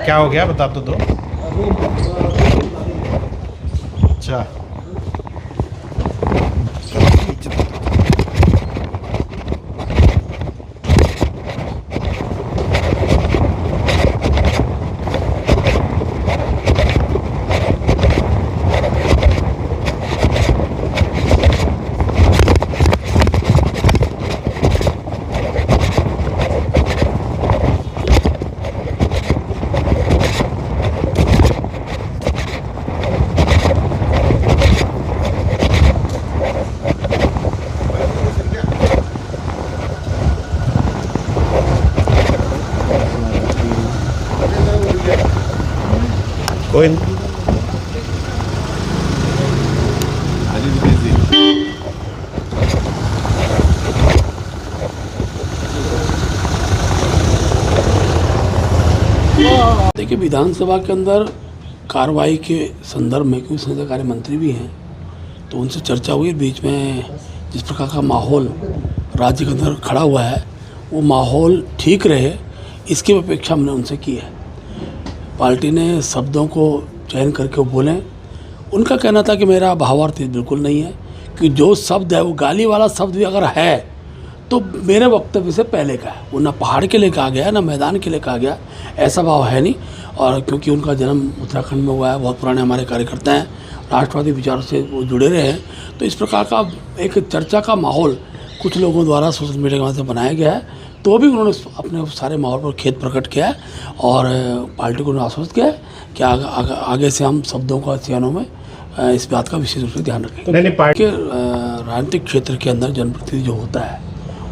क्या हो गया बता तो दो। अच्छा कोई नहीं। देखिए, विधानसभा के अंदर कार्रवाई के संदर्भ में, क्योंकि संसदीय कार्य मंत्री भी हैं, तो उनसे चर्चा हुई। बीच में जिस प्रकार का माहौल राज्य के अंदर खड़ा हुआ है, वो माहौल ठीक रहे, इसकी अपेक्षा हमने उनसे की है। पार्टी ने शब्दों को चयन करके वो बोलें। उनका कहना था कि मेरा भावार्थ बिल्कुल नहीं है, कि जो शब्द है वो गाली वाला शब्द भी अगर है तो मेरे वक्तव्य से पहले का है। वो ना पहाड़ के लिए कहा गया, ना मैदान के लिए कहा गया, ऐसा भाव है नहीं। और क्योंकि उनका जन्म उत्तराखंड में हुआ है, बहुत पुराने हमारे कार्यकर्ता हैं, राष्ट्रवादी विचारों से वो जुड़े रहे हैं, तो इस प्रकार का एक चर्चा का माहौल कुछ लोगों द्वारा सोशल मीडिया के माध्यम से बनाया गया है। तो भी उन्होंने अपने सारे माहौल पर खेद प्रकट किया है और पार्टी को आश्वस्त किया है कि आगे से हम शब्दों का चयनों में इस बात का विशेष रूप से ध्यान रखेंगे। पार्टी के राजनीतिक क्षेत्र के अंदर जनप्रतिनिधि जो होता है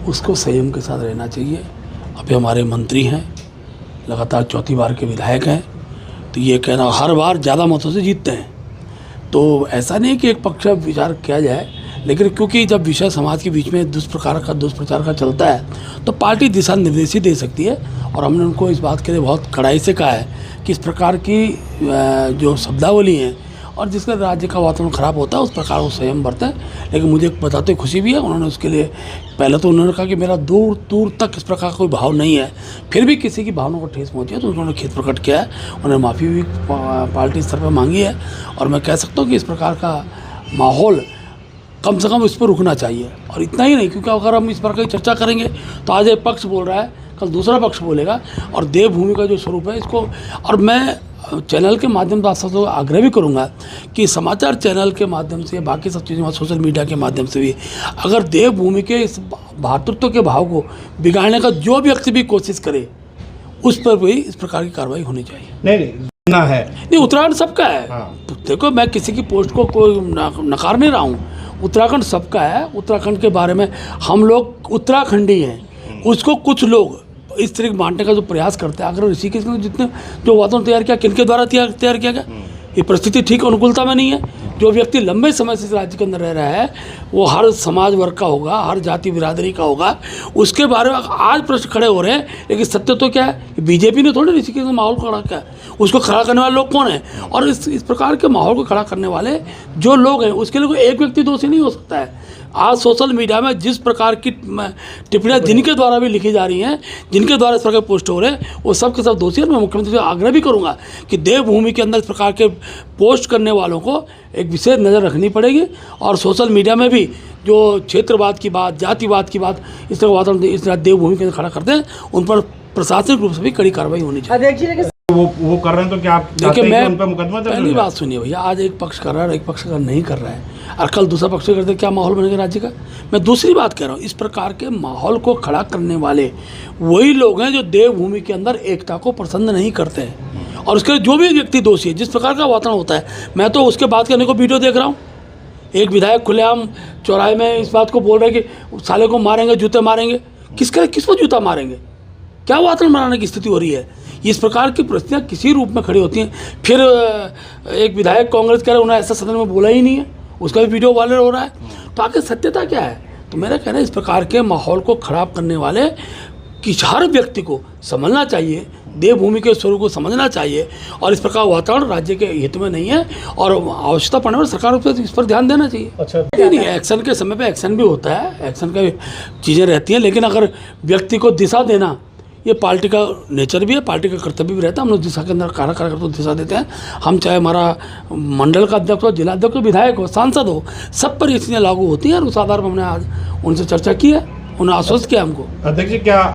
उसको संयम के साथ रहना चाहिए। अभी हमारे मंत्री हैं, लगातार चौथी बार के विधायक हैं, तो ये कहना हर बार ज़्यादा मतों से जीतते हैं, तो ऐसा नहीं कि एक पक्ष विचार किया जाए, लेकिन क्योंकि जब विषय समाज के बीच में दुष्प्रचार का चलता है तो पार्टी दिशा निर्देश ही दे सकती है। और हमने उनको इस बात के लिए बहुत कड़ाई से कहा है कि इस प्रकार की जो शब्दावली हैं और जिसका राज्य का वातावरण ख़राब होता है उस प्रकार वो संयम बरतें। लेकिन मुझे बताते खुशी भी है, उन्होंने उसके लिए पहले तो उन्होंने कहा कि मेरा दूर दूर तक इस प्रकार का कोई भाव नहीं है, फिर भी किसी की भावना को ठेस पहुँची है तो उन्होंने खेद प्रकट किया है, उन्होंने माफ़ी भी पार्टी स्तर पर मांगी है। और मैं कह सकता हूँ कि इस प्रकार का माहौल कम से कम इस पर रुकना चाहिए। और इतना ही नहीं, क्योंकि अगर हम इस प्रकार की चर्चा करेंगे तो आज एक पक्ष बोल रहा है, कल दूसरा पक्ष बोलेगा, और देवभूमि का जो स्वरूप है इसको, और मैं चैनल के माध्यम से आप सबको आग्रह भी करूंगा कि समाचार चैनल के माध्यम से, बाकी सब चीज़ें, सोशल मीडिया के माध्यम से भी अगर देवभूमि के इस भातृत्व के भाव को बिगाड़ने का जो व्यक्ति भी कोशिश करे उस पर भी इस प्रकार की कार्रवाई होनी चाहिए। नहीं ना है, नहीं, उत्तराखंड सबका है। हाँ। देखो, मैं किसी की पोस्ट को कोई नकार नहीं रहा हूँ, उत्तराखंड सबका है। उत्तराखंड के बारे में हम लोग उत्तराखंडी हैं, उसको कुछ लोग इस तरह बांटने का जो प्रयास करते हैं। अगर ऋषिकेश ने जितने जो वातावरण तैयार किया, किनके द्वारा तैयार किया गया, ये परिस्थिति ठीक अनुकूलता में नहीं है। जो व्यक्ति लंबे समय से इस राज्य के अंदर रह रहा है वो हर समाज वर्ग का होगा, हर जाति बिरादरी का होगा, उसके बारे में आज प्रश्न खड़े हो रहे हैं। लेकिन सत्य तो क्या है, बीजेपी ने थोड़े ऋषिकेश में माहौल खड़ा किया, उसको खड़ा करने वाले लोग कौन हैं? और इस प्रकार के माहौल को खड़ा करने वाले जो लोग हैं उसके लिए कोई एक व्यक्ति दोषी नहीं हो सकता है। आज सोशल मीडिया में जिस प्रकार की टिप्पणियाँ जिनके द्वारा भी लिखी जा रही हैं, जिनके द्वारा इस प्रकार के पोस्ट हो रहे हैं, वो सब के सब दोषी हैं। मैं मुख्यमंत्री से आग्रह भी करूंगा कि देवभूमि के अंदर इस प्रकार के पोस्ट करने वालों को एक विशेष नज़र रखनी पड़ेगी। और सोशल मीडिया में भी जो क्षेत्रवाद की बात, जातिवाद की बात, इस तरह वातावरण इस तरह देवभूमि के अंदर खड़ा करते हैं, उन पर प्रशासनिक रूप से भी कड़ी कार्रवाई होनी चाहिए। वो कर रहे हैं तो क्या आप देखिए, मैं उन पर मुकदमा दर्ज? पहली बात सुनिए भैया, आज एक पक्ष कर रहा है और एक पक्ष अगर नहीं कर रहा है और कल दूसरा पक्ष करते, क्या माहौल बनेगा राज्य का? मैं दूसरी बात कह रहा हूँ, इस प्रकार के माहौल को खड़ा करने वाले वही लोग हैं जो देवभूमि के अंदर एकता को पसंद नहीं करते हैं। और उसके जो भी व्यक्ति दोषी है, जिस प्रकार का वातावरण होता है, मैं तो उसके बात करने को वीडियो देख रहा हूँ। एक विधायक खुलेआम चौराहे में इस बात को बोल रहे हैं कि साले को मारेंगे, जूते मारेंगे। किसको जूता मारेंगे? क्या वातावरण बनाने की स्थिति हो रही है? इस प्रकार की परिस्थितियाँ किसी रूप में खड़ी होती हैं। फिर एक विधायक कांग्रेस कह रहे उन्होंने ऐसा सदन में बोला ही नहीं है, उसका भी वीडियो वायरल हो रहा है। तो आखिर सत्यता क्या है? तो मेरा कहना है, इस प्रकार के माहौल को खराब करने वाले कि हर व्यक्ति को समझना चाहिए, देवभूमि के स्वरूप को समझना चाहिए। और इस प्रकार वातावरण राज्य के हित में नहीं है और आवश्यकता पड़ने पर सरकार को इस पर ध्यान देना चाहिए। अच्छा, नहीं, एक्शन के समय पे एक्शन भी होता है, एक्शन का चीज़ें रहती हैं, लेकिन अगर व्यक्ति को दिशा देना ये पार्टी का नेचर भी है, पार्टी का कर्तव्य भी रहता है। हम लोग दिशा के अंदर कार्यकर्ता को दिशा देते हैं। हम चाहे हमारा मंडल का अध्यक्ष हो, जिला अध्यक्ष हो, विधायक हो, सांसद हो, सब पर ये चीज़ें लागू होती हैं और उस आधार पर हमने आज उनसे चर्चा की है, उन्हें आश्वस्त किया हमको। अध्यक्ष जी क्या